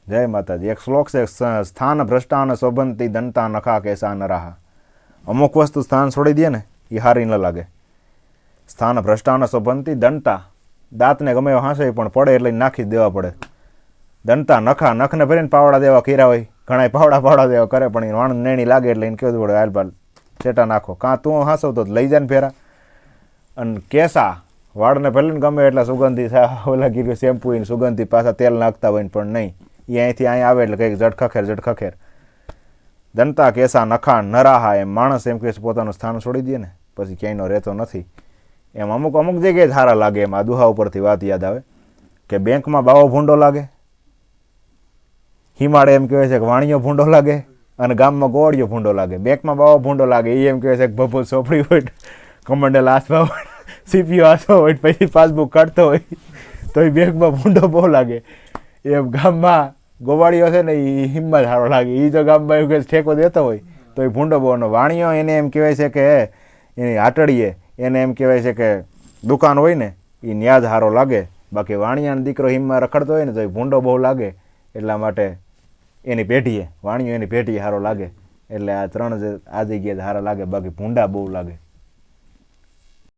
જય માતાજી. એક શ્લોક છે, સ્થાન ભ્રષ્ટાન શોભંતી દંતા નખા કેસા નરાહા. અમુક વસ્તુ સ્થાન છોડી દે ને એ હારી ન લાગે. સ્થાન ભ્રષ્ટાન શોભંતી દંતા, દાંતને ગમે એવા હાંસે પણ પડે એટલે નાખી દેવા પડે. દંતા નખા, નખને ભરીને પાવડા દેવા કર્યા હોય, ઘણા પાવડા દેવા કરે પણ એ વાણ નેણી લાગે એટલે એને કહેવું પડે હાલ બાલ ચેટા નાખો, કાં તું હાંસવ તો લઈ જાય ને ફેરા. અને કેસા, વાળને ભલે ને ગમે એટલા સુગંધી ઓલા કીધું શેમ્પુ સુગંધી પાછા તેલ નાખતા હોય ને પણ નહીં, એ અહીંથી અહીં આવે એટલે કંઈક જડખખેર. દંતા કેસા નખા નરાહા, એમ માણસ એમ કે પોતાનું સ્થાન છોડી દે ને પછી ક્યાંયનો રહેતો નથી. એમ અમુક જગ્યાએ જ સારા લાગે. એમ આ દુહા ઉપરથી વાત યાદ આવે કે બેંકમાં બાવો ભૂંડો લાગે, હિમાળે એમ કહેવાય છે કે વાણિયો ભૂંડો લાગે, અને ગામમાં ગોવાળિયો ભૂંડો લાગે. બેંકમાં બાવો ભૂંડો લાગે એ એમ કહેવાય છે કે ભભૂત સોપડી હોય, કમંડલ આસવા હોય, સીપીઓ આસવા હોય, પછી પાસબુક કાઢતો હોય તો એ બેંકમાં ભૂંડો બહુ લાગે. એમ ગામમાં ગોવાળિયો છે ને એ હિંમત સારો લાગે. એ જો ગામમાં એવું કે ઠેકો દેતો હોય તો એ ભૂંડો બહુનો. વાણિયો એને એમ કહેવાય છે કે એની આટડીએ એને એમ કહેવાય છે કે દુકાન હોય ને એ ન્યાજ સારો લાગે. બાકી વાણિયાનો દીકરો હિમમાં રખડતો હોય ને તો એ ભૂંડો બહુ લાગે. એટલા માટે એની પેઢીએ વાણિયો એની પેઢીએ સારો લાગે. એટલે આ ત્રણ આ જગ્યાએ સારા લાગે, બાકી ભૂંડા બહુ લાગે.